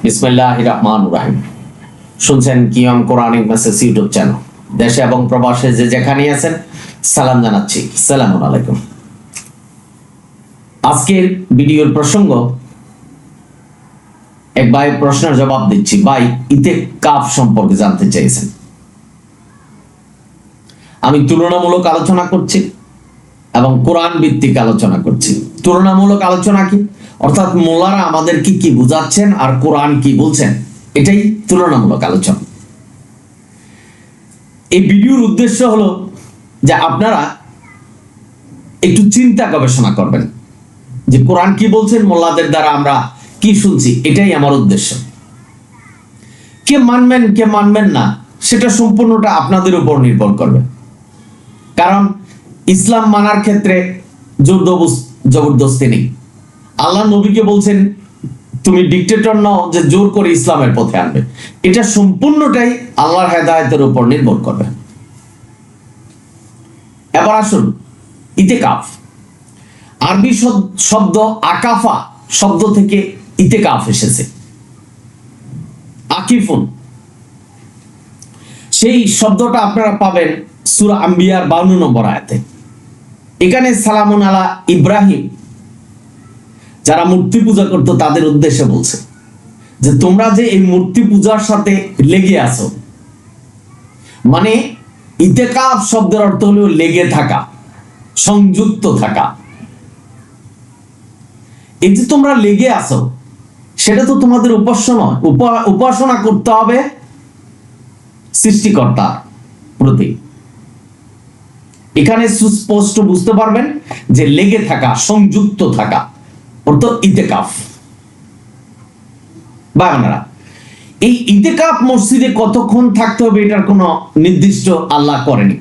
বিসমিল্লাহির রহমানির রহিম। শুনছেন কিয়াম কোরআনিক মেসেজ ইউটিউব চ্যানেল। দেশে এবং প্রবাসে যে যেখানে আছেন সালাম জানাচ্ছি। আসসালামু আলাইকুম। আজকের ভিডিওর প্রসঙ্গ, এক ভাই প্রশ্নের জবাব দিচ্ছি। ভাই ইতিকাফ সম্পর্কে জানতে চাইছেন। আমি তুলনামূলক আলোচনা করছি এবং কোরআন ভিত্তিক আলোচনা করছি। তুলনামূলক আলোচনা কি, অর্থাৎ মোল্লারা আমাদেরকে কি বুঝাচ্ছেন আর কোরআন কি বলছেন, এটাই তুলনামূলক আলোচনা। এই ভিডিওর উদ্দেশ্য হলো যে আপনারা একটু চিন্তা গবেষণা করবেন যে কোরআন কি বলছেন, মোল্লাদের দ্বারা আমরা কি শুনছি, এটাই আমার উদ্দেশ্য। কে মানবেন কে মানবেন না সেটা সম্পূর্ণটা আপনাদের উপর নির্ভর করবে। কারণ ইসলাম মানার ক্ষেত্রে জোর জবরদস্তি নেই। আল্লাহ নবীকে বলছেন তুমি ডিক্টেটর নও যে জোর করে ইসলামের পথে আনবে। এটা সম্পূর্ণটাই আল্লাহর হেদায়েতের উপর নির্ভর করবে। এবার আসুন, ইতিকাফ আরবি শব্দ আকাফা শব্দ থেকে ইতিকাফ এসেছে। আকিফুন সেই শব্দটা আপনারা পাবেন সূরা আম্বিয়ার 52 নম্বর আয়াতে। এখানে সালামুন আলা ইব্রাহিম, যারা মূর্তি পূজা করতো তাদের উদ্দেশ্যে বলছে যে তোমরা যে এই মূর্তি পূজার সাথে লেগে আছো, মানে ইতিকাফ শব্দের অর্থ হলো লেগে থাকা, সংযুক্ত থাকা। এই যে তোমরা লেগে আছো, সেটা তো তোমাদের উপাসনা, উপাসনা করতে হবে সৃষ্টিকর্তার প্রতি। এখানে সুস্পষ্ট বুঝতে পারবেন যে লেগে থাকা, সংযুক্ত থাকা অর্থ ইতিকাফ। বাবারা, এই ইতিকাফ মসজিদে কতক্ষণ থাকতে হবে এটার কোনো নির্দিষ্ট আল্লাহ করেনি।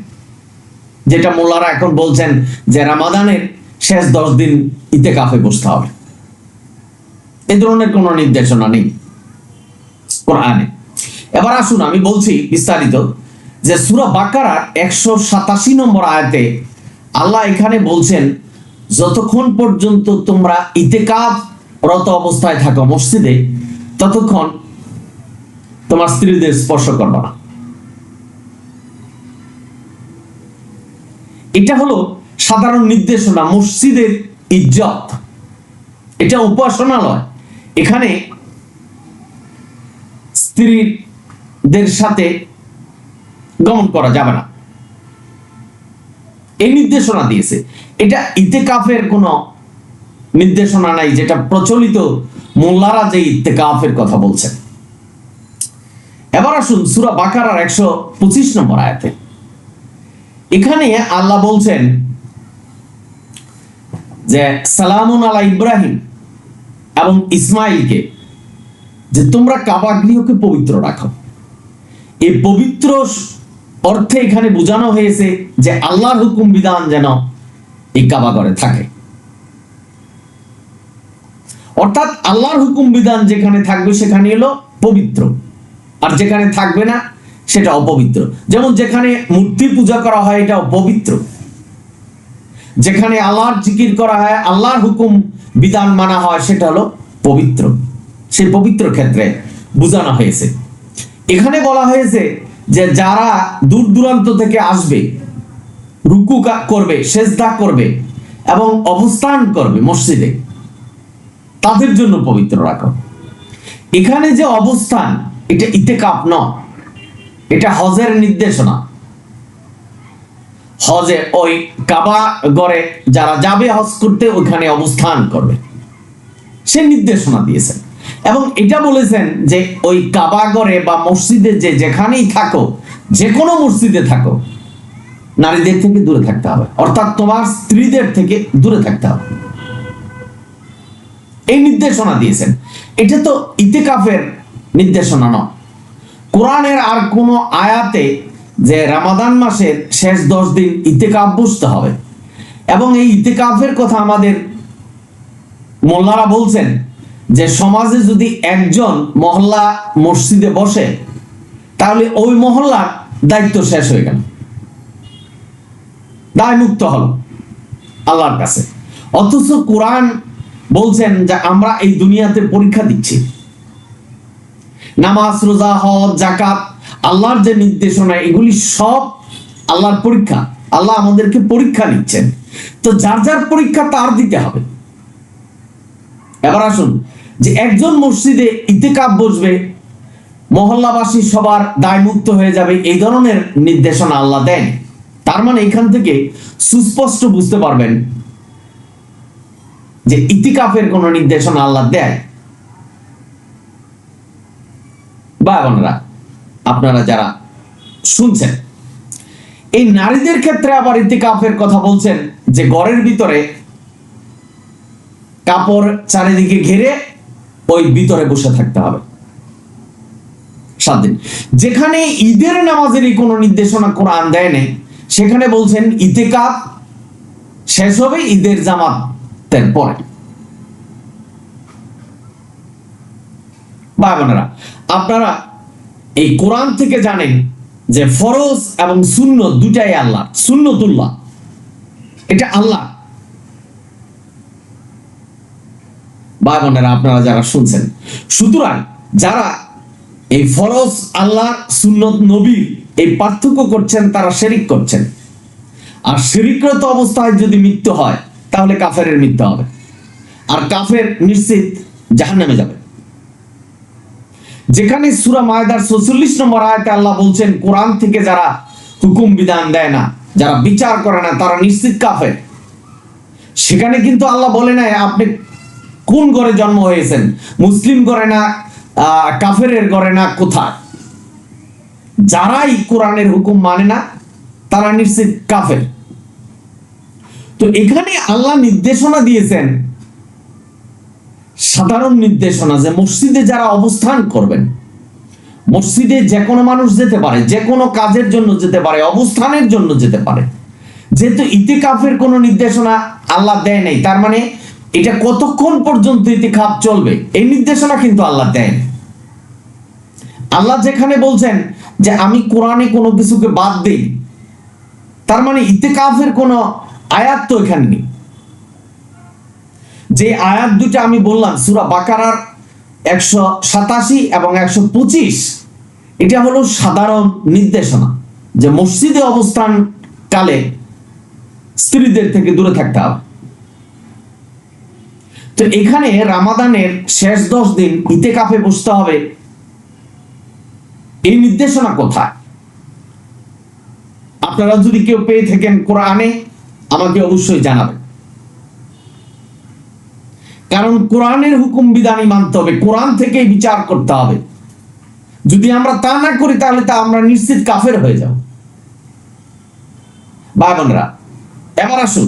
যেটা মোল্লারা এখন বলছেন যে রমাদানের শেষ 10 দিন ইতিকাফে বসতে হবে, এই ধরনের কোনো নির্দেশনা নেই কোরআনে। এবার আসুন আমি বলছি বিস্তারিত যে সূরা বাকারার 187 নম্বর আয়াতে আল্লাহ এখানে বলছেন যতক্ষণ পর্যন্ত তোমরা ইতিকাফ রত অবস্থায় থাকো মসজিদে, ততক্ষণ তোমার স্ত্রীদের স্পর্শ করবে না। এটা হলো সাধারণ নির্দেশনা। মসজিদের ইজ্জত, এটা উপাসনালয়। এখানে স্ত্রীদের সাথে গমন করা যাবে না, এই নির্দেশনা দিয়েছে। এটা ইতিকাফের কোনো নির্দেশনা নাই, যেটা প্রচলিত মোল্লারা যে ইতিকাফের কথা বলছেন। এবার আসুন সূরা বাকারার 125 নম্বর আয়াতে। এখানে আল্লাহ বলছেন যে সালামুন আলা ইব্রাহিম এবং ইসমাইলকে, যে তোমরা কাবা গৃহকে পবিত্র রাখো। এই পবিত্র অর্থে এখানে বোঝানো হয়েছে যে আল্লাহর হুকুম বিধান যেন এই কাবা ঘরে থাকে। অর্থাৎ আল্লাহর হুকুম বিধান যেখানে থাকবে সেখানে হলো পবিত্র, আর যেখানে থাকবে না সেটা অপবিত্র। যেমন যেখানে মূর্তি পূজা করা হয় এটা অপবিত্র, যেখানে আল্লাহর জিকির করা হয়, আল্লাহর হুকুম বিধান মানা হয়, সেটা হলো পবিত্র। সেই পবিত্র ক্ষেত্রে বোঝানো হয়েছে। এখানে বলা হয়েছে যে যারা দূর দূরান্ত থেকে আসবে, রুকু করবে, সেজদা করবে এবং অবস্থান করবে মসজিদে, তাদের জন্য পবিত্র রাখো। এখানে যে অবস্থান, এটা ইতিকাফ নয়, এটা হজের নির্দেশনা। হজে ওই কাবা ঘরে যারা যাবে হজ করতে, ওইখানে অবস্থান করবে, সে নির্দেশনা দিয়েছেন। এবং এটা বলেছেন যে ওই কাবা ঘরে বা মসজিদে যে যেখানেই থাকো, যে কোনো মসজিদে থাকো, নারীদের থেকে দূরে থাকতে হবে, অর্থাৎ তোমার স্ত্রীদের থেকে দূরে থাকতে হবে, এই নির্দেশনা দিয়েছেন। এটা তো ইতিকাফের নির্দেশনা নয়। কোরআনের আর কোন আয়াতে যে রমাদান মাসের শেষ 10 দিন ইতিকাফ বসতে হবে, এবং এই ইতিকাফের কথা আমাদের মোল্লারা বলছেন যে সমাজে যদি একজন মহল্লা মসজিদে বসে, তাহলে ওই মহল্লার দায়িত্ব শেষ হয়ে গেল, দায় মুক্ত হলো আল্লাহর কাছে। অথচ কোরআন বলছেন যে আমরা এই দুনিয়াতে পরীক্ষা দিচ্ছি, নামাজ, রোজা, হজ, যাকাত, আল্লাহর যে নির্দেশনা, এগুলি সব আল্লাহর পরীক্ষা। আল্লাহ আমাদেরকে পরীক্ষা নিচ্ছেন, তো যার যার পরীক্ষা তার দিতে হবে। এবার আসুন, যে একজন মসজিদে ইতিকাফ বসবে, মহল্লাবাসী সবার দায়মুক্ত হয়ে যাবে, এই ধরনের নির্দেশনা আল্লাহ দেন। তার মানে এখান থেকে সুস্পষ্ট বুঝতে পারবেন যে ইতিকাফের কোন নির্দেশনা আল্লাহ দেয়। বা বোনেরা, আপনারা যারা শুনছেন, এই নারীদের ক্ষেত্রে আবার ইতিকাফের কথা বলছেন যে ঘরের ভিতরে কাপড় চারিদিকে ঘিরে ওই ভিতরে বসে থাকতে হবে 7 দিন। যেখানে ঈদের নামাজের কোনো নির্দেশনা কোরআন দেয় নাই, সেখানে বলছেন ইতিকাফ শেষ হবে ঈদের জামাতের পরে। ভাই বোনেরা, আপনারা এই কোরআন থেকে জানেন যে ফরজ এবং সুন্নত দুটাই আল্লাহ। সুন্নতুল্লাহ, এটা আল্লাহ। ভাই বোনেরা, আপনারা যারা শুনছেন, সুতরাং যারা এই ফরজ আল্লাহ, সুন্নত নবীর এই পার্থক্য করছেন, তারা শিরক করছেন। আর শিরকরত অবস্থায় যদি মৃত্যু হয়, তাহলে কাফেরের মৃত্যু হবে, আর কাফের নিশ্চিত জাহান্নামে যাবে। যেখানে সূরা মায়দার 46 নম্বর আয়াতে আল্লাহ বলছেন, কোরআন থেকে যারা হুকুম বিধান দেয় না, যারা বিচার করে না, তারা নিশ্চিত কাফের। সেখানে কিন্তু আল্লাহ বলে নাই আপনি কোন ঘরে জন্ম হয়েছেন, মুসলিম ঘরে না কাফেরের ঘরে না কোথায়। যারাই কোরআনের হুকুম মানে না, তারা নিশ্চিত কাফের। তো এখানে আল্লাহ নির্দেশনা দিয়েছেন, সাধারণ নির্দেশনা, যে মসজিদে যারা অবস্থান করবেন, মসজিদে যে কোনো মানুষ যেতে পারে, যে কোনো কাজের জন্য যেতে পারে, অবস্থানের জন্য যেতে পারে। যেহেতু ইতিকাফের কোনো নির্দেশনা আল্লাহ দেয় নাই, তার মানে এটা কতক্ষণ পর্যন্ত ইতিকাফ চলবে এই নির্দেশনা কিন্তু আল্লাহ দেন। আল্লাহ যেখানে বলছেন যে আমি কোরআনে কোনো কিছুকে বাদ দেই, তার মানে ইতিকাফের কোনো আয়াত তো এখানে নেই। যে আয়াত দুটো আমি বললাম সূরা বাকারার 187 এবং 125, এটা হলো সাধারণ নির্দেশনা যে মসজিদে অবস্থান কালে স্ত্রীদের থেকে দূরে থাকতে হবে। তো এখানে রমাদানের শেষ 10 দিন ইতিকাফে বসতে হবে, এই নির্দেশনা কোথায়? আপনারা যদি কেউ পেয়ে থাকেন কোরআনে, আমাকে অবশ্যই জানাবেন। কারণ কোরআনের হুকুম বিধানই মানতে হবে, কোরআন থেকেই বিচার করতে হবে। যদি আমরা তা না করি, তাহলে তা আমরা নিশ্চিত কাফের হয়ে যাব। ভাই বোনেরা, এবার আসুন,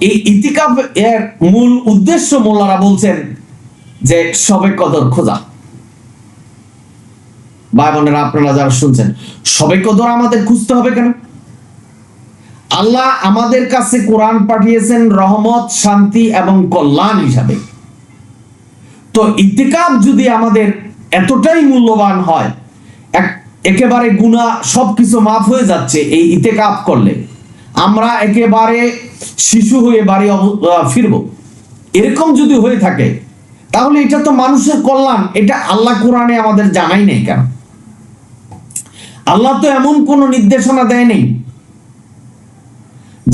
এই ইতিকাফ এর মূল উদ্দেশ্য মোল্লারা বলছেন যে শবে কদর খোঁজা। ভাই বোনেরা, আপনারা যারা শুনছেন, শবে কদর আমাদের খুঁজতে হবে কেন? আল্লাহ আমাদের কাছে কোরআন পাঠিয়েছেন রহমত, শান্তি এবং কল্যাণ হিসাবে। তো ইতিকাফ যদি আমাদের এতটাই মূল্যবান হয়, একেবারে গুনাহ সবকিছু মাফ হয়ে যাচ্ছে এই ইতিকাফ করলে, আমরা একেবারে শিশু হয়ে বাড়ি ফিরব, এরকম যদি হয়ে থাকে, তাহলে এটা তো মানুষের কল্যাণ। এটা আল্লাহ কোরআনে আমাদের জানাই নেই কেন? আল্লাহ তো এমন কোন নির্দেশনা দেয় নেই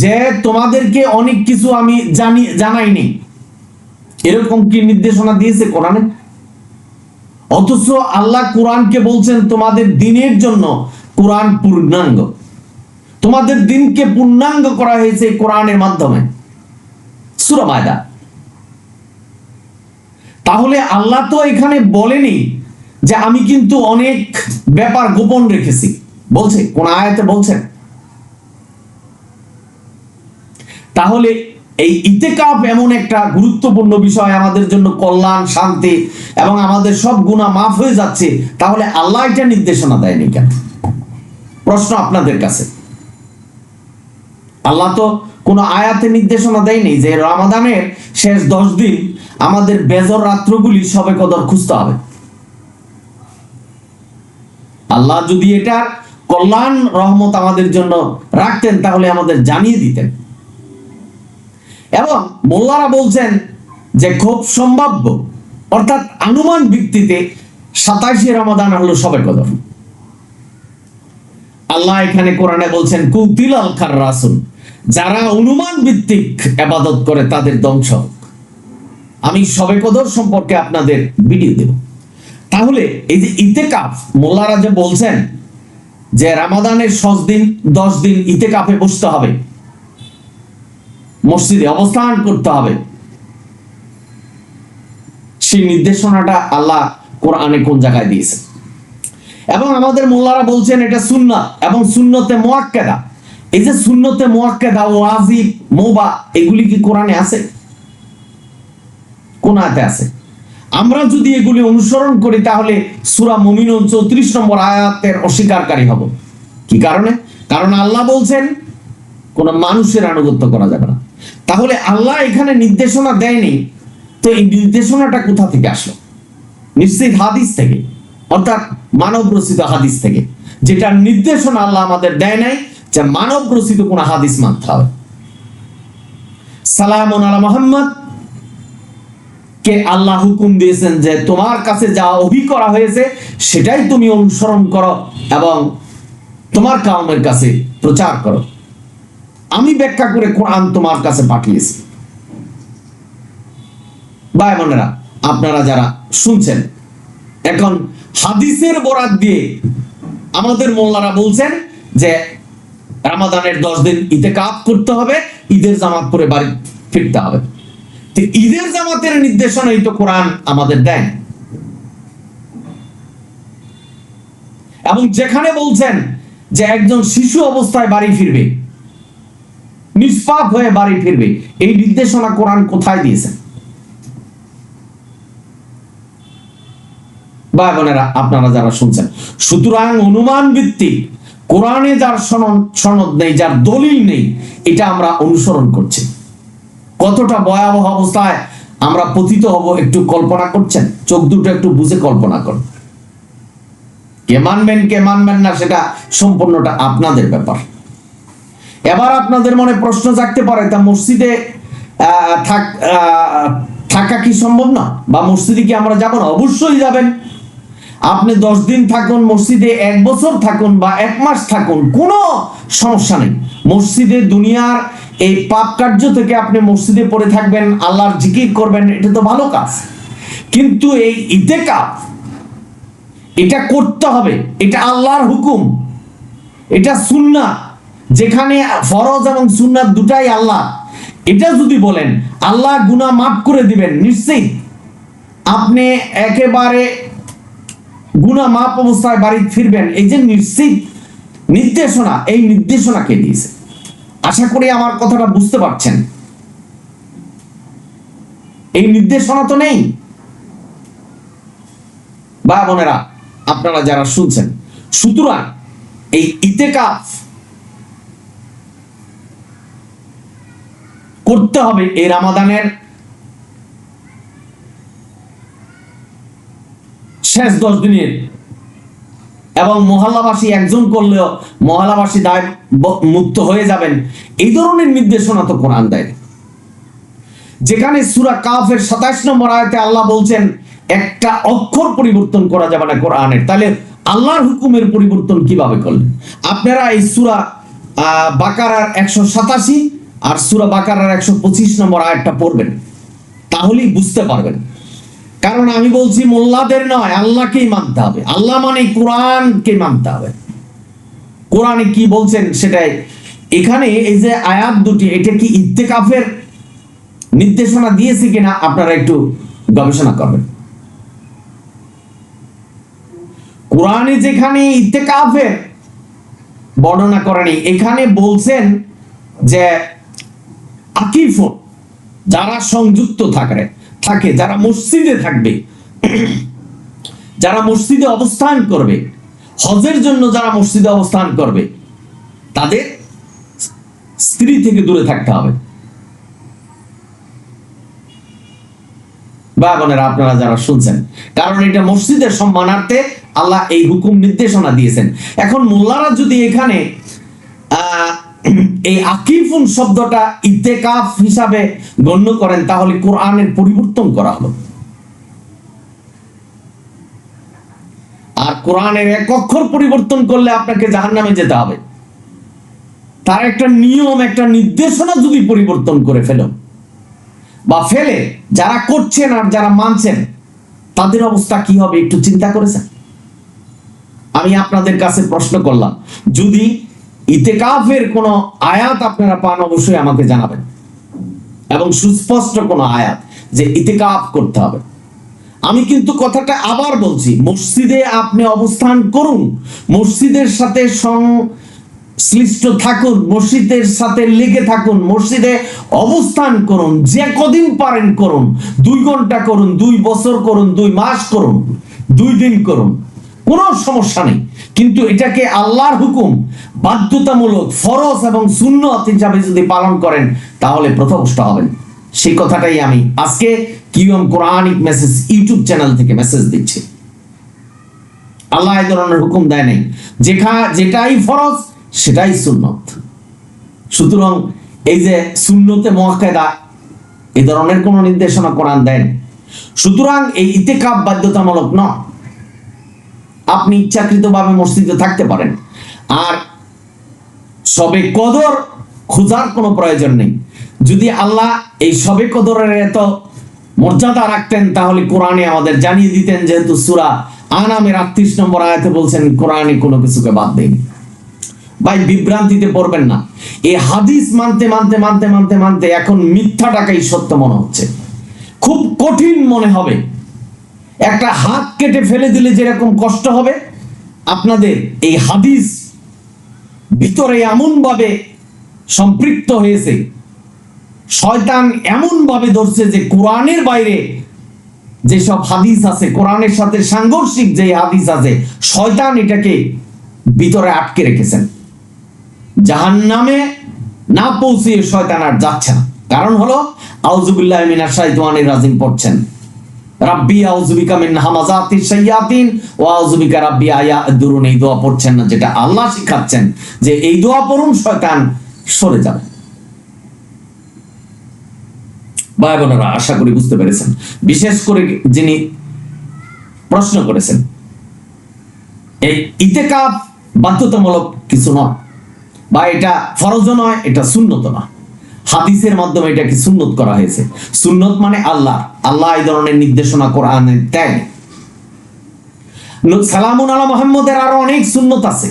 যে তোমাদেরকে অনেক কিছু আমি জানাইনি, এরকম কি নির্দেশনা দিয়েছে কোরআনে? অথচ আল্লাহ কোরআনকে বলছেন তোমাদের দিনের জন্য কোরআন পূর্ণাঙ্গ, তোমাদের দিনকে পূর্ণাঙ্গ করা হয়েছে কোরআনের মাধ্যমে, সূরা মায়দা। তাহলে আল্লাহ তো এখানে বলেনি যে আমি কিন্তু অনেক ব্যাপার গোপন রেখেছি, বলছে কোন আয়াতে বলছেন? তাহলে এই ইতিকাফ এমন একটা গুরুত্বপূর্ণ বিষয়, আমাদের জন্য কল্যাণ, শান্তি এবং আমাদের সব গুনাহ মাফ হয়ে যাচ্ছে, তাহলে আল্লাহ এটা নির্দেশনা দেয়নি কেন? প্রশ্ন আপনাদের কাছে। আল্লাহ তো কোন আয়াতে নির্দেশনা দেয়নি যে রমাদানের শেষ 10 দিন আমাদের বেজর রাত্রগুলি শবে কদর খুঁজতে হবে। আল্লাহ যদি এটা কল্যাণ, রহমত আমাদের জন্য রাখতেন, তাহলে আমাদের জানিয়ে দিতেন। এবং মোল্লারা বলছেন যে খুব সম্ভাব্য, অর্থাৎ আনুমান ভিত্তিতে 27শে রমাদান হলো শবে কদর। আল্লাহ এখানে কোরআনে বলছেন কুতিলাল খাররাসুন, যারা অনুমান ভিত্তিক ইবাদত করে তাদের ধ্বংস। আমি শবে কদর সম্পর্কে আপনাদের ভিডিও দেব। তাহলে এই যে ইতেকাফ, মোল্লারা যে বলছেন যে রমাদানের 10 দিন ইতেকাফে বসতে হবে, মসজিদে অবস্থান করতে হবে, সেই নির্দেশনাটা আল্লাহ কোরআনে কোন জায়গায় দিয়েছে? এবং আমাদের মোল্লারা বলছেন এটা সুন্নাত এবং সুন্নতে মুআক্কাদা। এই যে সুন্নতে মুআক্কাদা, ওয়াজিব, মুবাহ, এগুলি কি কোরআনে আছে? কোন আয়াতে আছে? আমরা যদি এগুলি অনুসরণ করি তাহলে সূরা মুমিনুন 34 নম্বর আয়াতের অস্বীকারী হব। কি কারণে? কারণ আল্লাহ বলছেন কোন মানুষের আনুগত্য করা যাবে না। তাহলে আল্লাহ এখানে নির্দেশনা দেয়নি, তো এই নির্দেশনাটা কোথা থেকে আসলো? নিশ্চিত হাদিস থেকে, অর্থাৎ মানব রচিত হাদিস থেকে, যেটা নির্দেশনা আল্লাহ আমাদের দেয় নাই যে মানব রচিত কোন হাদিস মানতে হবে। সালামুন আলা মুহাম্মদ কে আল্লাহ হুকুম দিয়েছেন যে তোমার কাছে যা ওহী করা হয়েছে সেটাই তুমি অনুসরণ করো এবং তোমার কওমের কাছে প্রচার করো। আমি ব্যাখ্যা করে কোরআন তোমার কাছে পাঠিয়েছি। ভাই বোনেরা, আপনারা যারা শুনছেন, এখন হাদিসের বরাত দিয়ে আমাদের মোল্লারা বলছেন যে রমাদানের 10 দিন ইতিকাফ করতে হবে, ঈদের জামাত পরে বাড়ি ফিরতে হবে। তো ঈদের জামাতের নির্দেশনাই তো কোরআন আমাদের দেয়। এবং যেখানে বলছেন যে একজন শিশু অবস্থায় বাড়ি ফিরবে, নিষ্পাপ হয়ে বাড়ি ফিরবে, এই নির্দেশনা কোরআন কোথায় দিয়েছেন? ভাই বোনেরা, আপনারা যারা শুনছেন, সুতরাং অনুমান ভিত্তিক কোরআনে যার সনদ নেই, যার দলিল নেই, এটা আমরা অনুসরণ করছি। কতটা ভয়াবহ অবস্থায় আমরা পতিত হব একটু কল্পনা করছেন? চোখ দুটো একটু বুঝে কল্পনা করুন। কে মানবেন কে মানবেন না সেটা সম্পূর্ণটা আপনাদের ব্যাপার। এবার আপনাদের মনে প্রশ্ন জাগতে পারে, তা মসজিদে থাকা কি সম্ভব না? বা মসজিদে কি আমরা যাব না? অবশ্যই যাবেন। আপনি 10 দিন থাকুন মসজিদে, 1 বছর থাকুন বা 1 মাস থাকুন, কোনো সমস্যা নেই। মসজিদে দুনিয়ার এই পাপ কার্য থেকে আপনি মসজিদে পড়ে থাকবেন, আল্লাহর জিকির করবেন, এটা তো ভালো কাজ। কিন্তু এই ইতিকাফ, এটা করতে হবে, এটা আল্লাহর হুকুম, এটা সুন্নাত, যেখানে ফরজ এবং সুন্নাত দুটাই আল্লাহ। এটা যদি বলেন আল্লাহ গুনাহ মাফ করে দিবেন, নিশ্চিত আপনি একেবারে গুনাহ মাফ অবস্থায় বাড়ি ফিরবেন, এই যে নিশ্চিত নির্দেশনা, এই নির্দেশনা কে দিয়েছে? আশা করি আমার কথাটা বুঝতে পারছেন। এই নির্দেশনা তো নেই। ভাই বোনেরা, আপনারা যারা শুনছেন, সুতরাং এই ইতিকাফ করতে হবে এই রমাদানের শেষ 10 দিনের, এবং মহল্লাবাসী একজন করলেও মহল্লাবাসী দায় মুক্ত হয়ে যাবেন, এই ধরনের নির্দেশনা তো কোরআন দেয়। যেখানে সূরা কাফের 27 নম্বর আয়াতে আল্লাহ বলছেন একটা অক্ষর পরিবর্তন করা যাবে না কোরআনের, তাহলে আল্লাহর হুকুমের পরিবর্তন কিভাবে করলেন? আপনারা এই সূরা বাকারার 187 আর সূরা বাকারার 125 নম্বর আয়াতটা পড়বেন, তাহলেই বুঝতে পারবেন। কারণ আমি বলছি মোল্লাদের নয়, আল্লাহকেই মানতে হবে। আল্লাহ মানে কোরআনকে মানতে হবে। কোরআনে কি বলছেন সেটাই। এখানে এই যে আয়াত দুটি, এটা কি ইতিকাফের নির্দেশনা দিয়েছে কিনা আপনারা একটু গবেষণা করবেন। কোরআনে যেখানে ইতিকাফের বর্ণনা করেনি, এখানে বলছেন যে আকিফুন, যারা সংযুক্ত থাকে, যারা মসজিদে থাকবে, যারা মসজিদে অবস্থান করবে, হজের জন্য যারা মসজিদে অবস্থান করবে, তাদের স্ত্রী থেকে দূরে থাকতে হবে। ভাই বোনেরা, আপনারা যারা শুনছেন, কারণ এটা মসজিদের সম্মানার্থে আল্লাহ এই হুকুম নির্দেশনা দিয়েছেন। এখন মোল্লারা যদি এখানে এই আকিফুন শব্দটা ইতিকাফ হিসাবে গণ্য করেন, তাহলে কোরআনের পরিবর্তন করা হলো। কোরআনের এক অক্ষর পরিবর্তন করলে আপনাকে জাহান্নামে যেতে হবে, তার একটা নিয়ম, একটা নির্দেশনা যদি পরিবর্তন করে ফেলে যারা করছেন আর যারা মানছেন তাদের অবস্থা কি হবে একটু চিন্তা করেছেন? আমি আপনাদের কাছে প্রশ্ন করলাম, যদি ইতিকাফের কোন আয়াত আপনারা পান অবশ্যই আমাকে জানাবেন, এবং সুস্পষ্ট কোন আয়াত যে ইতিকাফ করতে হবে। আমি কিন্তু কথাটা আবার বলছি, মসজিদে আপনি অবস্থান করুন, মসজিদের সাথে সংশ্লিষ্ট থাকুন, মসজিদের সাথে লেগে থাকুন, মসজিদে অবস্থান করুন, যে কদিন পারেন করুন, 2 ঘন্টা করুন, 2 বছর করুন, 2 মাস করুন, 2 দিন করুন, কোনো সমস্যা নেই। কিন্তু এটাকে আল্লাহর হুকুম, বাধ্যতামূলক, ফরজ এবং সুন্নত হিসাবে যদি পালন করেন তাহলে পথভ্রষ্ট হবেন। সেই কথাটাই আমি আজকে QM Quranic message YouTube channel থেকে মেসেজ দিচ্ছি। আল্লাহ এই ধরনের হুকুম দেয় নাই, যেটাই ফরজ সেটাই সুন্নত। সুতরাং এই যে সুন্নতে মুআক্কাদা এই ধরনের কোন নির্দেশনা কোরআন দেন। সুতরাং এই ইতিকাফ বাধ্যতামূলক নয়, আপনি ইচ্ছাকৃতভাবে মসজিদে থাকতে পারেন। আর শবে কদর খোঁজার কোনো প্রয়োজন নেই। যদি আল্লাহ এই শবে কদরের এত মর্যাদা রাখতেন তাহলে কোরআনে আমাদের জানিয়ে দিতেন, যেহেতু সূরা আনামের 38 নম্বর আয়াতে বলছেন কোরআনে কোনো কিছুকে বাদ দেয়নি। ভাই বিভ্রান্তিতে পড়বেন না। এই হাদিস মানতে মানতে মানতে মানতে মানতে এখন মিথ্যাটাকেই সত্য মনে হচ্ছে, খুব কঠিন মনে হবে। একটা হাত কেটে ফেলে দিলে যেরকম কষ্ট হবে, আপনাদের এই হাদিস ভিতরে এমন ভাবে সম্পৃক্ত হয়েছে, শয়তান এমন ভাবে ধরছে যে কোরআনের বাইরে যেসব হাদিস আছে, কোরআনের সাথে সাংঘর্ষিক যে হাদিস আছে, শয়তান এটাকে ভিতরে আটকে রেখেছেন। জাহান্নামে না পৌঁছিয়ে শয়তান আর যাচ্ছে না। কারণ হলো আউযুবিল্লাহি মিনাশ শাইতানির রাজিম পড়ছেন, রাব্বি আউযুবিকা মিন হামাযাতিশ শায়াতিন ওয়া আউযুবিকা রাব্বি আয়াদুরুন, এই দোয়া পড়ছেন না, যেটা আল্লাহ শিখাচ্ছেন যে এই দোয়া পড়ুন, শয়তান সরে যাবে। ভাই বোনেরা, আশা করি বুঝতে পেরেছেন। বিশেষ করে যিনি প্রশ্ন করেছেন, এই ইতিকাফ বাধ্যতামূলক কিছু নয়, বা এটা ফরজ নয়, এটা সুন্নত না। হাদিসের মাধ্যমে এটাকে সুন্নত করা হয়েছে। সুন্নত মানে আল্লাহ এই ধরনের নির্দেশনা কোরআনে দেয়। সালামুন আলা মুহাম্মদের আরো অনেক সুন্নত আছে।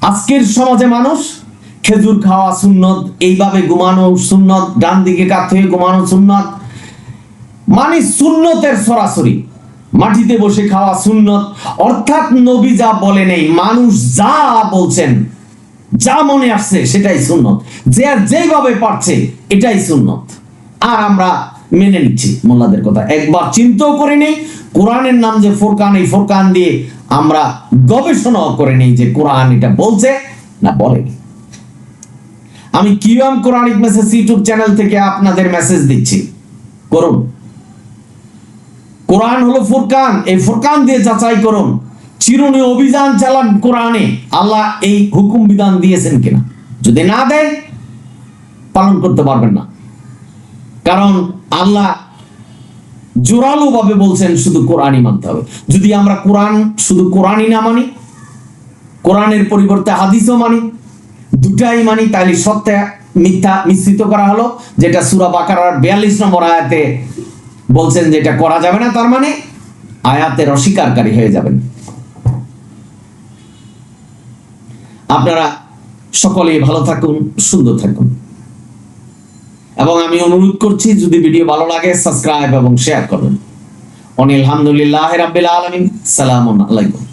আজকের সমাজে মানুষ খেজুর খাওয়া সুন্নত, এইভাবে ঘুমানো সুন্নত, ডান দিকে কাত হয়ে ঘুমানো সুন্নত, মানে সুন্নতের সরাসরি মাটিতে বসে খাওয়া সুন্নত। অর্থাৎ নবী যা বলে নেই, মানুষ যা বলছেন, যা মনে আসছে সেটাই সুন্নত, যে যেভাবে পারছে এটাই সুন্নত। আর আমরা মেনে নিচ্ছি মোল্লাদের কথা, একবার চিন্তাও করে নেই। কোরআনের নাম যে ফুরকান, এই ফুরকান দিয়ে আমরা গবেষণাও করে নেই যে কোরআন এটা বলছে না বলেনি। আমি QM Quranic message YouTube channel থেকে আপনাদের মেসেজ দিচ্ছি, করুন। কোরআন হলো ফুরকান, এই ফুরকান দিয়ে যাচাই করুন, চিরুনি অভিযান চালান কোরআনে আল্লাহ এই হুকুম বিধান দিয়েছেন কিনা। যদি না দেয় পালন করতে পারবেন না, কারণ আল্লাহ জোরালো ভাবে বলছেন শুধু কোরআনই মানতে হবে। যদি আমরা কোরআন শুধু কোরআনই না মানি, কোরআনের পরিবর্তে হাদিসও মানি, দুটাই মানি, তাহলে সত্য মিথ্যা মিশ্রিত করা হলো। যেটা সূরা বাকারার 42 নম্বর আয়াতে বলছেন যেটা করা যাবে না, তার মানে আয়াতের অস্বীকারী হয়ে যাবেন। আপনারা সকলেই ভালো থাকুন, সুন্দর থাকুন, এবং আমি অনুরোধ করছি যদি ভিডিও ভালো লাগে সাবস্ক্রাইব এবং শেয়ার করবেন। আলহামদুলিল্লাহি রাব্বিল আলামিন। সালামুন আলাইকুম।